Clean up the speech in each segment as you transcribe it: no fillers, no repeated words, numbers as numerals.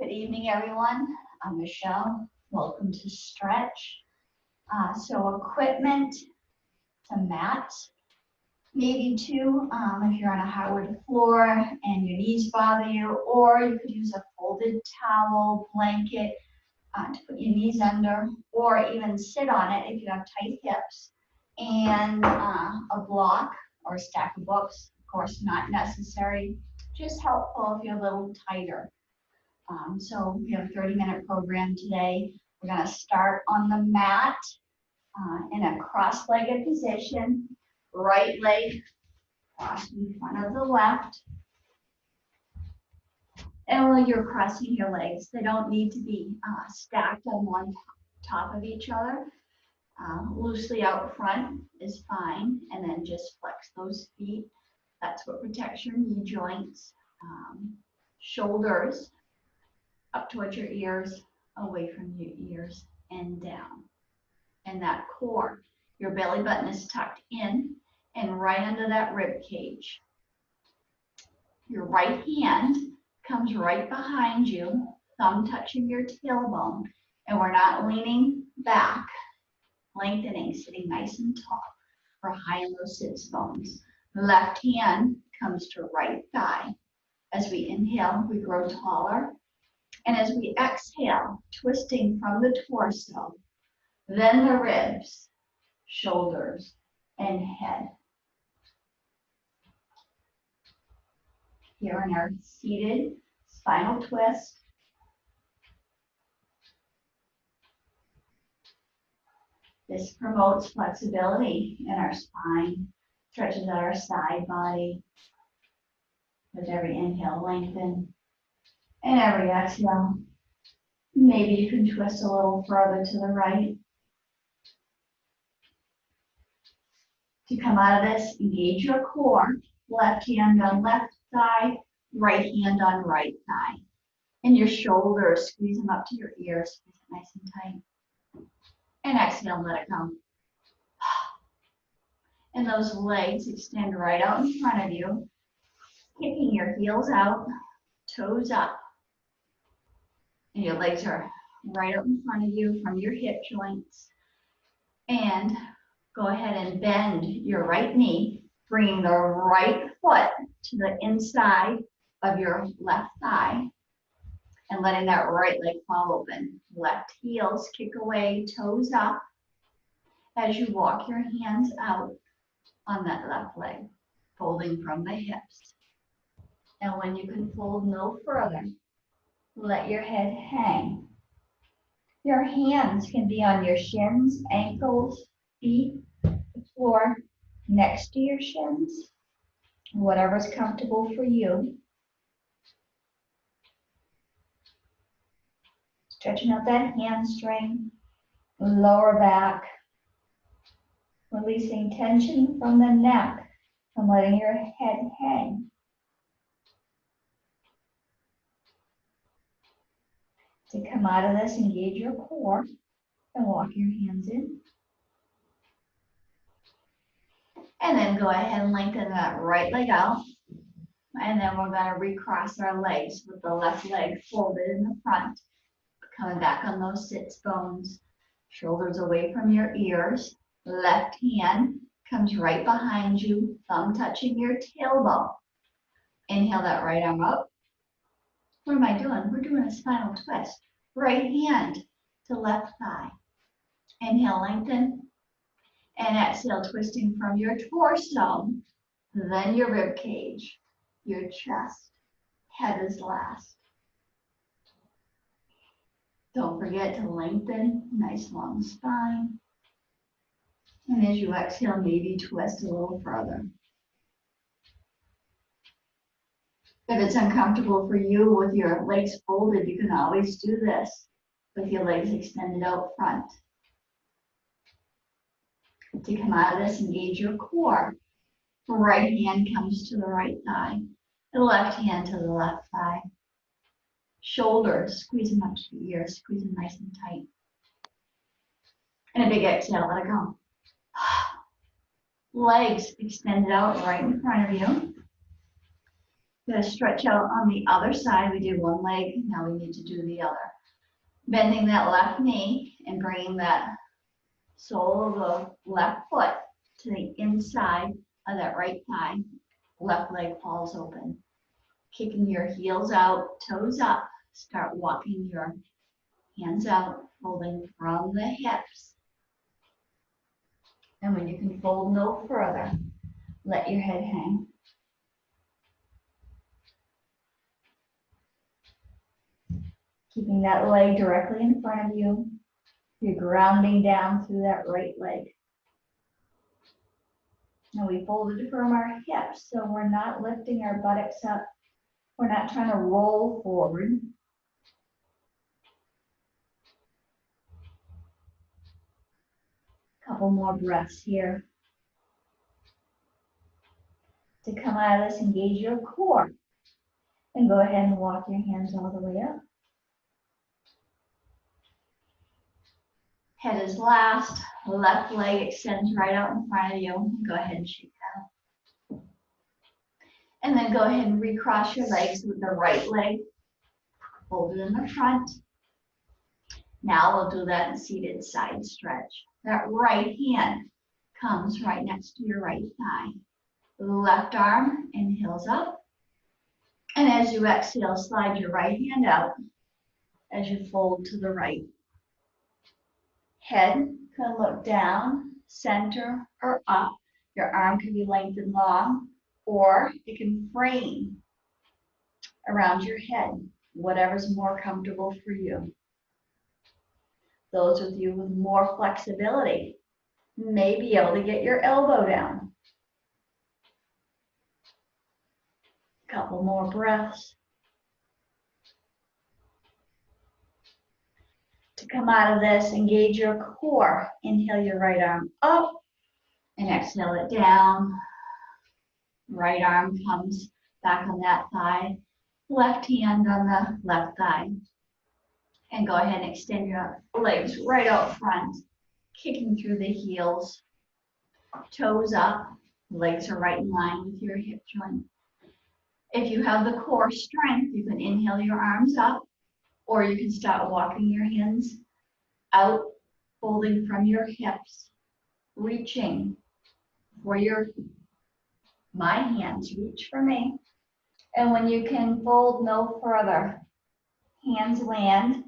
Good evening, everyone. I'm Michelle. Welcome to Stretch. So equipment, some mats, maybe two if you're on a hardwood floor and your knees bother you, or you could use a folded towel, blanket to put your knees under, or even sit on it if you have tight hips, and a block or a stack of books. Of course, not necessary, just helpful if you're a little tighter. So we have a 30-minute program today. We're going to start on the mat in a cross-legged position, right leg crossed in front of the left. And while you're crossing your legs, they don't need to be stacked on one top of each other. Loosely out front is fine, and then just flex those feet. That's what protects your knee joints. Shoulders up towards your ears, away from your ears, and down. And that core, your belly button is tucked in and right under that rib cage. Your right hand comes right behind you, thumb touching your tailbone, and we're not leaning back, lengthening, sitting nice and tall for high and low sits bones. Left hand comes to right thigh. As we inhale, we grow taller. And as we exhale, twisting from the torso, then the ribs, shoulders, and head. Here in our seated spinal twist. This promotes flexibility in our spine, stretches out our side body. With every inhale, lengthen. And every exhale, maybe you can twist a little further to the right. To come out of this, engage your core. Left hand on left thigh, right hand on right thigh. And your shoulders, squeeze them up to your ears, squeeze it nice and tight. And exhale, let it go. And those legs extend right out in front of you, kicking your heels out, toes up. And your legs are right up in front of you from your hip joints. And go ahead and bend your right knee, bringing the right foot to the inside of your left thigh and letting that right leg fall open. Left heels kick away, toes up as you walk your hands out on that left leg, folding from the hips. And when you can fold no further, let your head hang. Your hands can be on your shins, ankles, feet, the floor next to your shins, whatever's comfortable for you. Stretching out that hamstring, lower back, releasing tension from the neck and letting your head hang. To come out of this, engage your core and walk your hands in. And then go ahead and lengthen that right leg out. And then we're going to recross our legs with the left leg folded in the front. Coming back on those sits bones. Shoulders away from your ears. Left hand comes right behind you, thumb touching your tailbone. Inhale that right arm up. What am I doing? We're doing a spinal twist. Right hand to left thigh. Inhale, lengthen. And exhale, twisting from your torso, then your rib cage, your chest. Head is last. Don't forget to lengthen, nice long spine. And as you exhale, maybe twist a little further. If it's uncomfortable for you with your legs folded, you can always do this with your legs extended out front. To come out of this, engage your core. The right hand comes to the right thigh. The left hand to the left thigh. Shoulders, squeeze them up to the ears, squeeze them nice and tight. And a big exhale, let it go. Legs extended out right in front of you. Gonna stretch out on the other side. We did one leg, now we need to do the other. Bending that left knee and bringing that sole of the left foot to the inside of that right thigh. Left leg falls open. Kicking your heels out, toes up. Start walking your hands out, folding from the hips. And when you can fold no further, let your head hang. Keeping that leg directly in front of you. You're grounding down through that right leg. Now we folded from our hips, so we're not lifting our buttocks up. We're not trying to roll forward. Couple more breaths here. To come out of this, engage your core. And go ahead and walk your hands all the way up. Head is last. Left leg extends right out in front of you. Go ahead and shake that. And then go ahead and recross your legs with the right leg. Fold it in the front. Now we'll do that seated side stretch. That right hand comes right next to your right thigh. Left arm inhales up. And as you exhale, slide your right hand out as you fold to the right. Head can look down, center, or up. Your arm can be lengthened long, or it can frame around your head, whatever's more comfortable for you. Those of you with more flexibility may be able to get your elbow down. Couple more breaths. To come out of this, engage your core. Inhale your right arm up and exhale it down. Right arm comes back on that thigh. Left hand on the left thigh. And go ahead and extend your legs right out front, kicking through the heels. Toes up, legs are right in line with your hip joint. If you have the core strength, you can inhale your arms up, or you can start walking your hands out, folding from your hips, reaching for my hands, reach for me. And when you can fold no further, hands land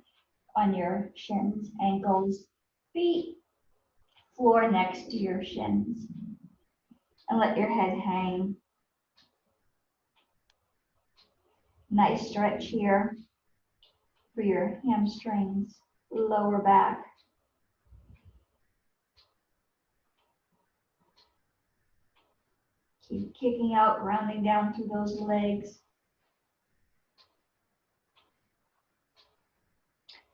on your shins, ankles, feet, floor next to your shins. And let your head hang. Nice stretch here for your hamstrings, lower back. Keep kicking out, rounding down through those legs.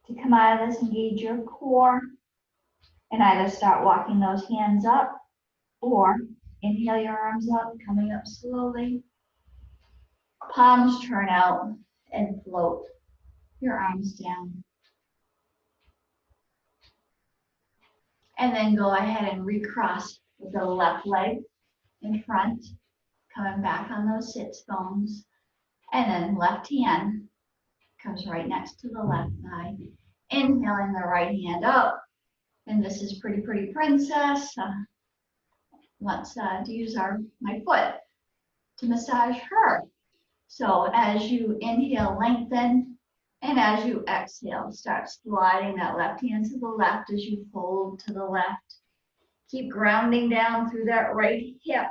To come out of this, engage your core and either start walking those hands up or inhale your arms up, coming up slowly. Palms turn out and float your arms down. And then go ahead and recross with the left leg in front, coming back on those sits bones. And then left hand comes right next to the left thigh. Inhaling the right hand up. And this is Pretty Princess. Wants to use my foot to massage her. So as you inhale, lengthen. And as you exhale, start sliding that left hand to the left as you fold to the left. Keep grounding down through that right hip.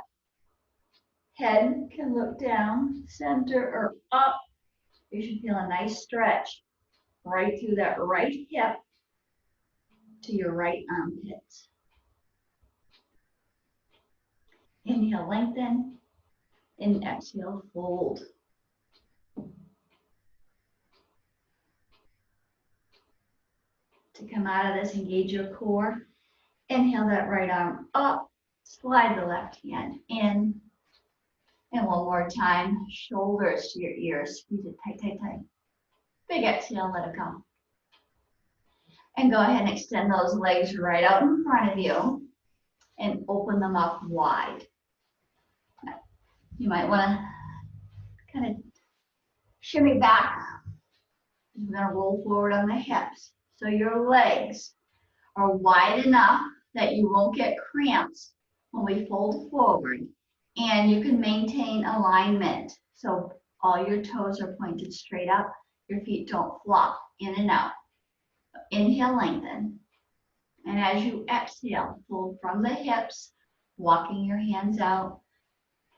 Head can look down, center, or up. You should feel a nice stretch right through that right hip to your right armpits. Inhale, lengthen, and exhale, fold. To come out of this, engage your core. Inhale that right arm up, slide the left hand in. And one more time, shoulders to your ears, squeeze it tight, tight, tight. Big exhale, let it go. And go ahead and extend those legs right out in front of you and open them up wide. You might want to kind of shimmy back. You're gonna roll forward on the hips. So your legs are wide enough that you won't get cramps when we fold forward. And you can maintain alignment. So all your toes are pointed straight up. Your feet don't flop in and out. Inhale, lengthen. And as you exhale, fold from the hips, walking your hands out.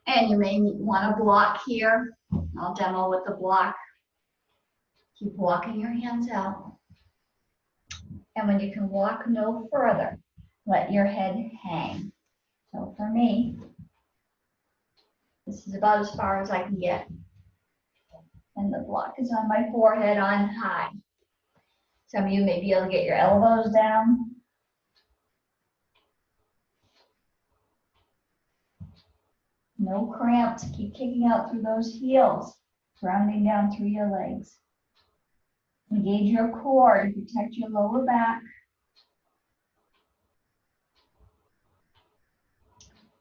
And you may want to block here. I'll demo with the block. Keep walking your hands out. And when you can walk no further, let your head hang. So for me, this is about as far as I can get. And the block is on my forehead on high. Some of you may be able to get your elbows down. No cramps. Keep kicking out through those heels, grounding down through your legs. Engage your core to protect your lower back.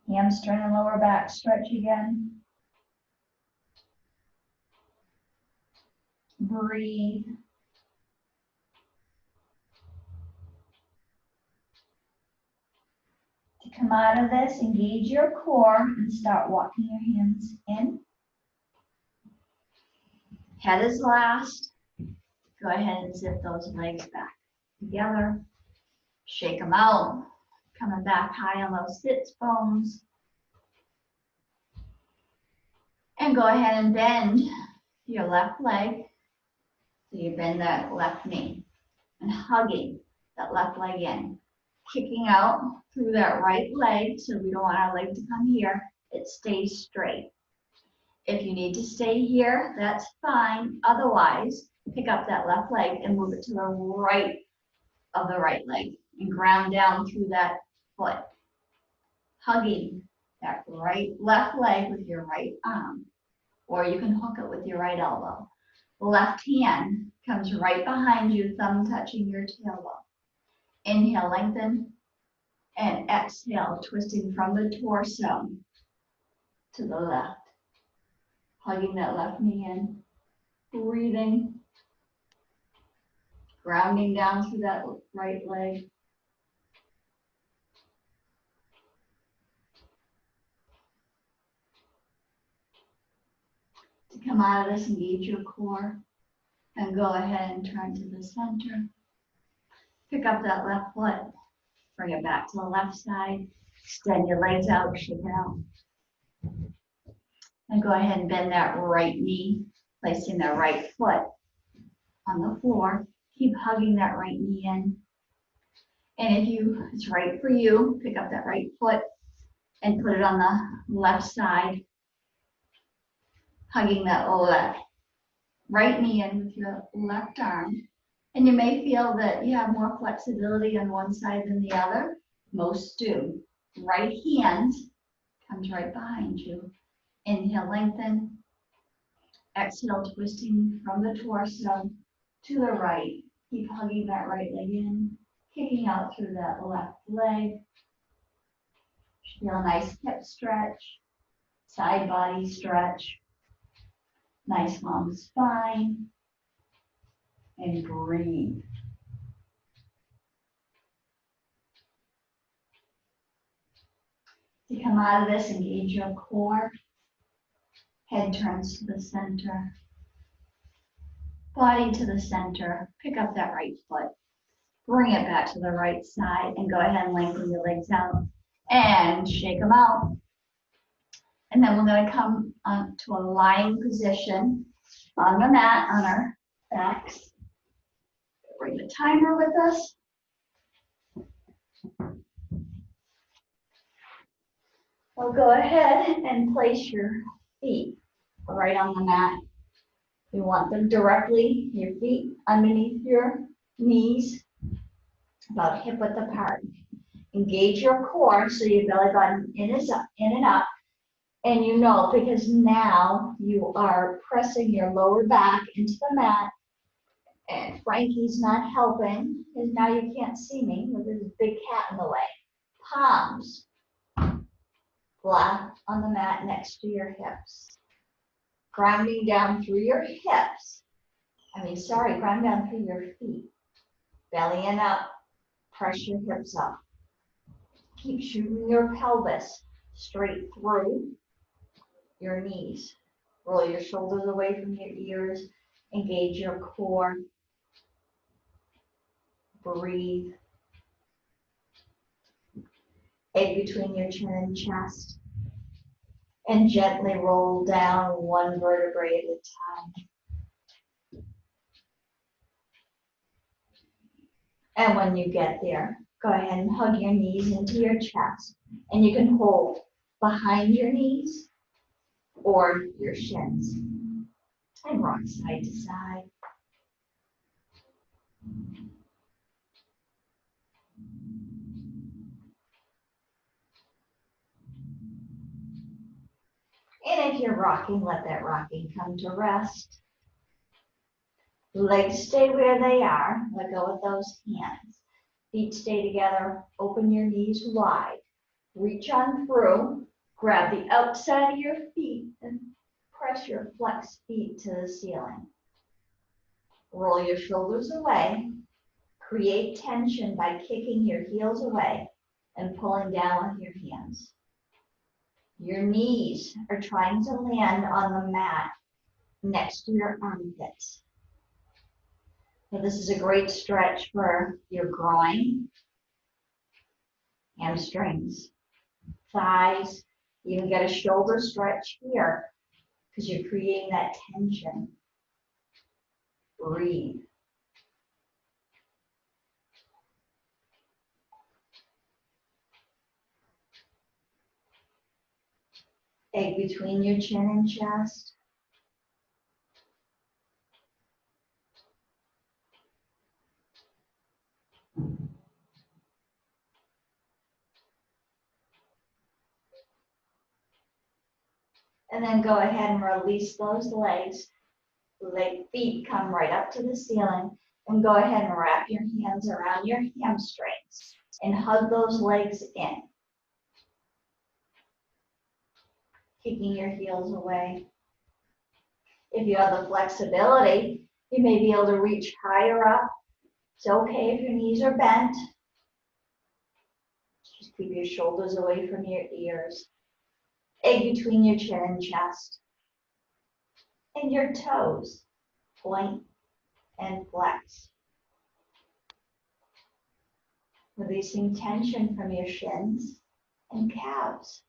Hamstring and lower back stretch again. Breathe. To come out of this, engage your core and start walking your hands in. Head is last. Go ahead and zip those legs back together. Shake them out. Coming back high on those sits bones. And go ahead and bend your left leg. So you bend that left knee. And hugging that left leg in. Kicking out through that right leg, so we don't want our leg to come here. It stays straight. If you need to stay here, that's fine. Otherwise, pick up that left leg and move it to the right of the right leg and ground down through that foot. Hugging that left leg with your right arm, or you can hook it with your right elbow. The left hand comes right behind you, thumb touching your tailbone. Inhale, lengthen, and exhale, twisting from the torso to the left. Hugging that left knee in, breathing, grounding down through that right leg. To come out of this, engage your core, and go ahead and turn to the center. Pick up that left foot, bring it back to the left side, extend your legs out, shake it out. And go ahead and bend that right knee, placing that right foot on the floor. Keep hugging that right knee in. And if it's right for you, pick up that right foot and put it on the left side, hugging that right knee in with your left arm. And you may feel that you have more flexibility on one side than the other. Most do. Right hand comes right behind you. Inhale, lengthen. Exhale, twisting from the torso to the right. Keep hugging that right leg in, kicking out through that left leg. Feel a nice hip stretch, side body stretch. Nice long spine. And breathe. To come out of this, engage your core. Head turns to the center. Body to the center. Pick up that right foot. Bring it back to the right side and go ahead and lengthen your legs out and shake them out. And then we're going to come to a lying position on the mat on our backs. Bring the timer with us. We'll go ahead and place your feet right on the mat. You want them directly, your feet underneath your knees, about hip width apart. Engage your core so your belly button in and up. And you know, because now you are pressing your lower back into the mat. And Frankie's not helping, because now you can't see me with this big cat in the way. Palms flat on the mat next to your hips. Grounding down through your hips. Ground down through your feet. Belly in up. Press your hips up. Keep shooting your pelvis straight through your knees. Roll your shoulders away from your ears. Engage your core. Breathe. Egg between your chin and chest. And gently roll down one vertebrae at a time. And when you get there, go ahead and hug your knees into your chest. And you can hold behind your knees or your shins. And rock side to side. And if you're rocking, let that rocking come to rest. Legs stay where they are. Let go of those hands. Feet stay together. Open your knees wide. Reach on through. Grab the outside of your feet and press your flexed feet to the ceiling. Roll your shoulders away. Create tension by kicking your heels away and pulling down with your hands. Your knees are trying to land on the mat next to your armpits. So this is a great stretch for your groin, hamstrings, thighs. You can get a shoulder stretch here because you're creating that tension. Breathe. Egg between your chin and chest. And then go ahead and release those legs. Feet come right up to the ceiling. And go ahead and wrap your hands around your hamstrings and hug those legs in. Kicking your heels away. If you have the flexibility, you may be able to reach higher up. It's okay if your knees are bent. Just keep your shoulders away from your ears. Egg between your chin and chest. And your toes. Point and flex. Releasing tension from your shins and calves.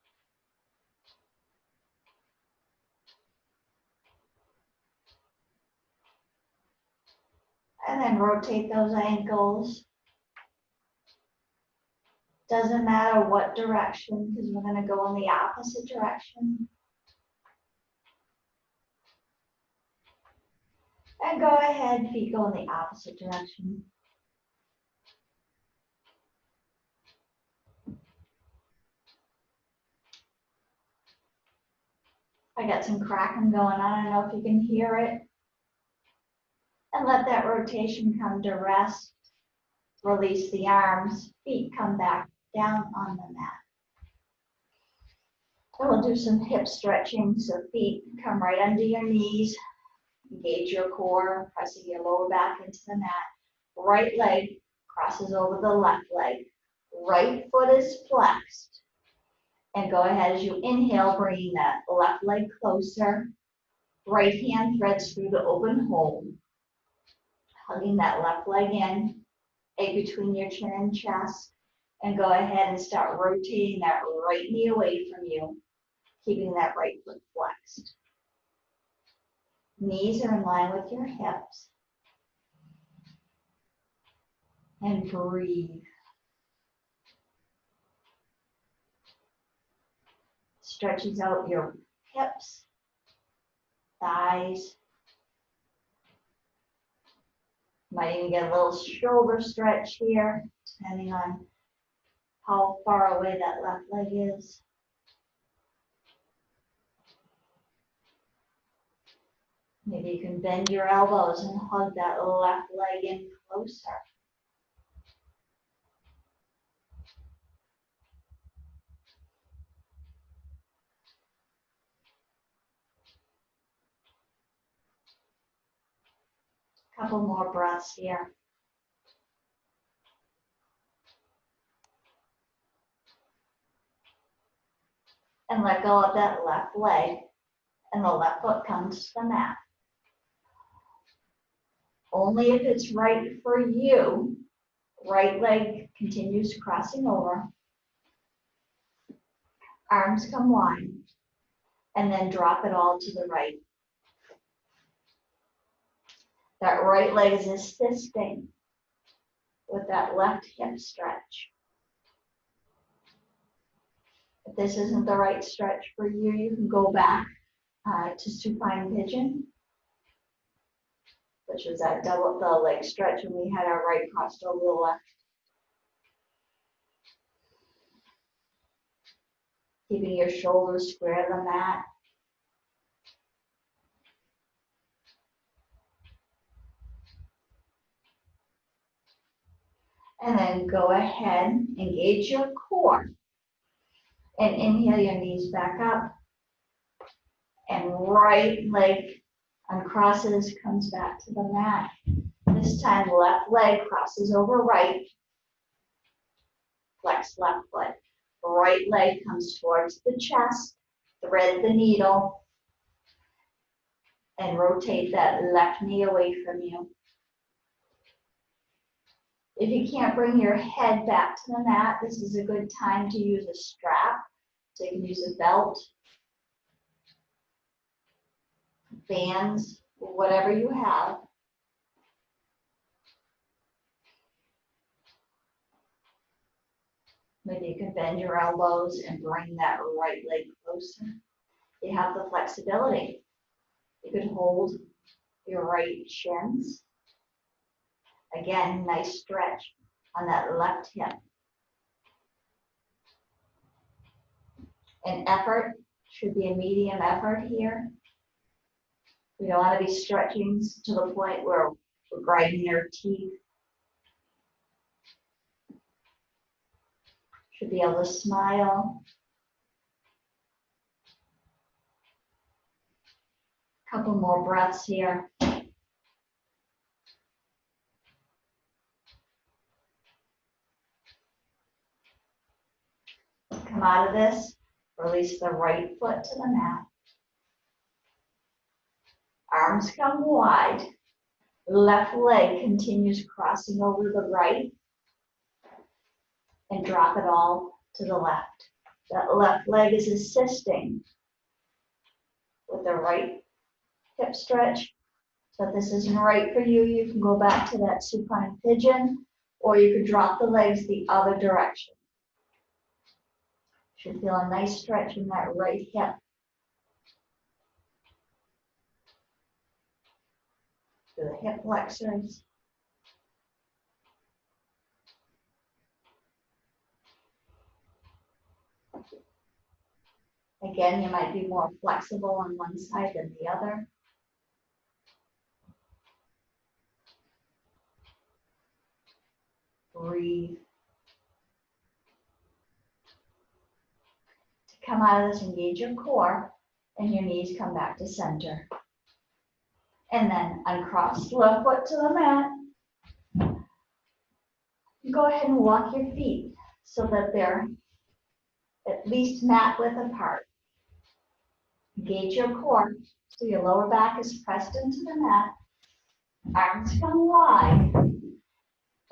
And then rotate those ankles. Doesn't matter what direction, because we're going to go in the opposite direction. And go ahead, feet go in the opposite direction. I got some cracking going on. I don't know if you can hear it. And let that rotation come to rest. Release the arms. Feet come back down on the mat. And we'll do some hip stretching. So feet come right under your knees. Engage your core, pressing your lower back into the mat. Right leg crosses over the left leg. Right foot is flexed. And go ahead as you inhale, bringing that left leg closer. Right hand threads through the open hole. Hugging that left leg in. Egg between your chin and chest. And go ahead and start rotating that right knee away from you. Keeping that right foot flexed. Knees are in line with your hips. And breathe. Stretches out your hips, thighs. Might even get a little shoulder stretch here, depending on how far away that left leg is. Maybe you can bend your elbows and hug that left leg in closer. Couple more breaths here. And let go of that left leg, and the left foot comes to the mat. Only if it's right for you, right leg continues crossing over. Arms come wide, and then drop it all to the right. That right leg is assisting with that left hip stretch. If this isn't the right stretch for you, you can go back to supine pigeon, which is that double the leg stretch when we had our right crossed over the left. Keeping your shoulders square to the mat. And then go ahead, engage your core. And inhale your knees back up. And right leg uncrosses, comes back to the mat. This time left leg crosses over right. Flex left foot. Right leg comes towards the chest. Thread the needle. And rotate that left knee away from you. If you can't bring your head back to the mat, this is a good time to use a strap. So you can use a belt, bands, whatever you have. Maybe you can bend your elbows and bring that right leg closer. You have the flexibility. You could hold your right shins. Again, nice stretch on that left hip. And effort should be a medium effort here. We don't want to be stretching to the point where we're grinding our teeth. Should be able to smile. Couple more breaths here. Come out of this, release the right foot to the mat. Arms come wide. Left leg continues crossing over the right. And drop it all to the left. That left leg is assisting with the right hip stretch. So if this isn't right for you, you can go back to that supine pigeon, or you could drop the legs the other direction. Should feel a nice stretch in that right hip. To the hip flexors. Again, you might be more flexible on one side than the other. Breathe. To come out of this, engage your core, and your knees come back to center. And then uncross left foot to the mat. Go ahead and walk your feet so that they're at least mat width apart. Engage your core so your lower back is pressed into the mat. Arms come wide.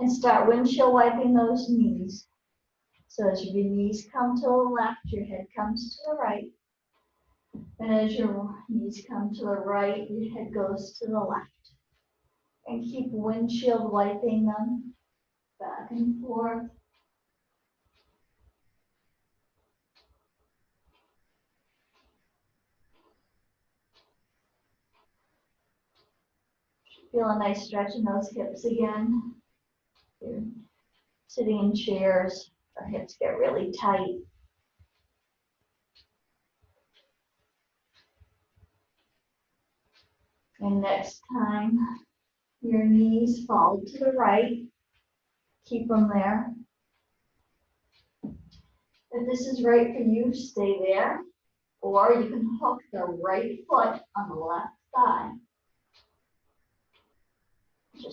And start windshield wiping those knees. So as your knees come to the left, your head comes to the right. And as your knees come to the right, your head goes to the left. And keep windshield wiping them back and forth. Feel a nice stretch in those hips again. You're sitting in chairs, our hips get really tight. And next time your knees fall to the right, keep them there. If this is right for you, stay there. Or you can hook the right foot on the left thigh.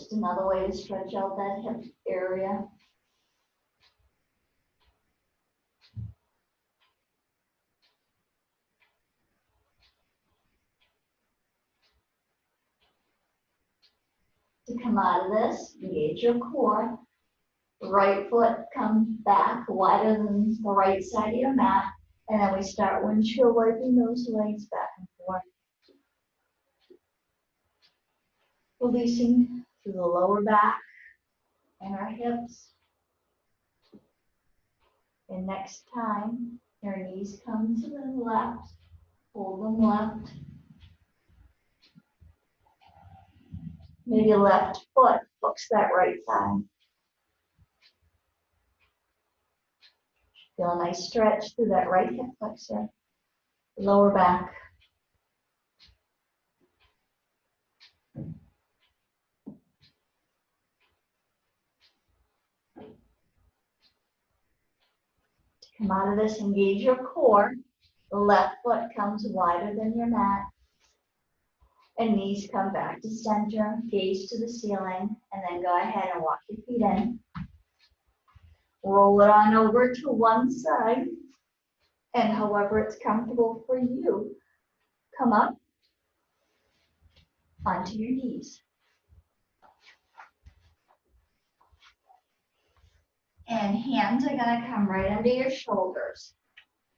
Just another way to stretch out that hip area. To come out of this, engage your core. Right foot comes back wider than the right side of your mat. And then we start windshield wiping those legs back and forth. Releasing through the lower back and our hips. And next time, your knees come to the left. Hold them left. Maybe left foot hooks that right thigh. Feel a nice stretch through that right hip flexor, lower back. To come out of this, engage your core. The left foot comes wider than your mat. And knees come back to center, gaze to the ceiling, and then go ahead and walk your feet in. Roll it on over to one side, and however it's comfortable for you, come up onto your knees. And hands are gonna come right under your shoulders.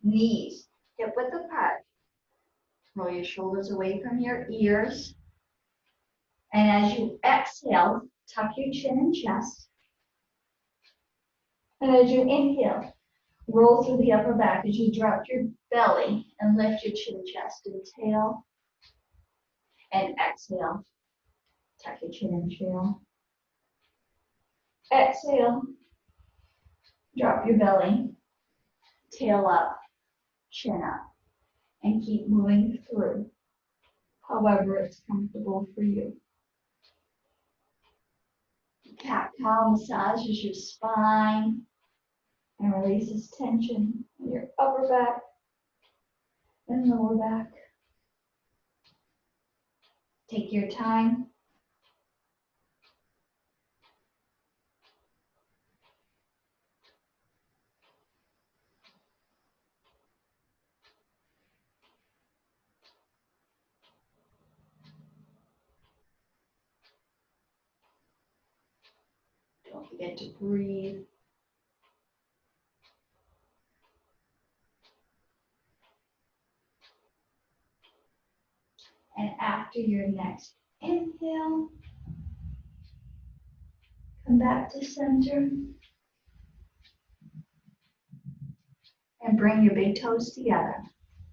Knees hip width apart. Roll your shoulders away from your ears. And as you exhale, tuck your chin and chest. And as you inhale, roll through the upper back as you drop your belly and lift your chin, chest, and tail. And exhale, tuck your chin and tail. Exhale, drop your belly, tail up, chin up, and keep moving through, however it's comfortable for you. Cat-cow massages your spine and releases tension in your upper back and lower back. Take your time. Don't forget to breathe. And after your next inhale, come back to center. And bring your big toes together.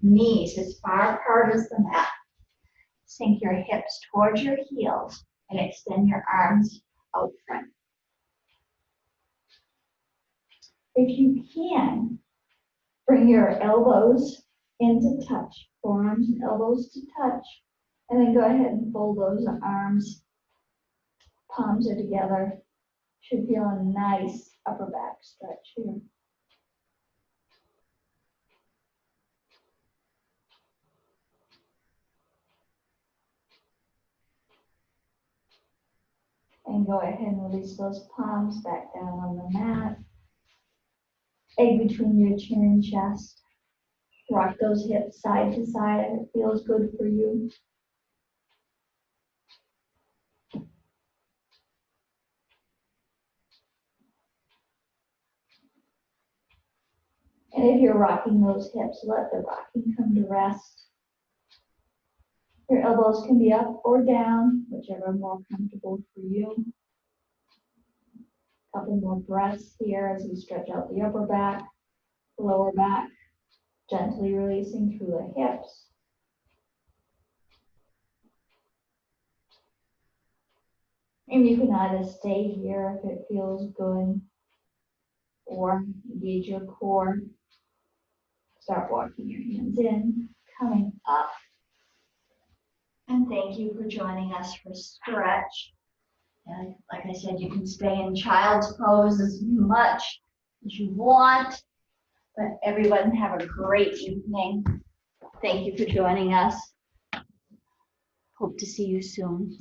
Knees as far apart as the mat. Sink your hips towards your heels and extend your arms out front. If you can, bring your elbows into touch, forearms and elbows to touch, and then go ahead and fold those arms. Palms are together. Should feel a nice upper back stretch here. And go ahead and release those palms back down on the mat. Egg between your chin and chest. Rock those hips side to side if it feels good for you. And if you're rocking those hips, let the rocking come to rest. Your elbows can be up or down, whichever is more comfortable for you. Couple more breaths here as we stretch out the upper back, lower back, gently releasing through the hips. And you can either stay here if it feels good, or engage your core. Start walking your hands in, coming up. And thank you for joining us for stretch. And like I said, you can stay in child's pose as much as you want, but everyone have a great evening. Thank you for joining us. Hope to see you soon.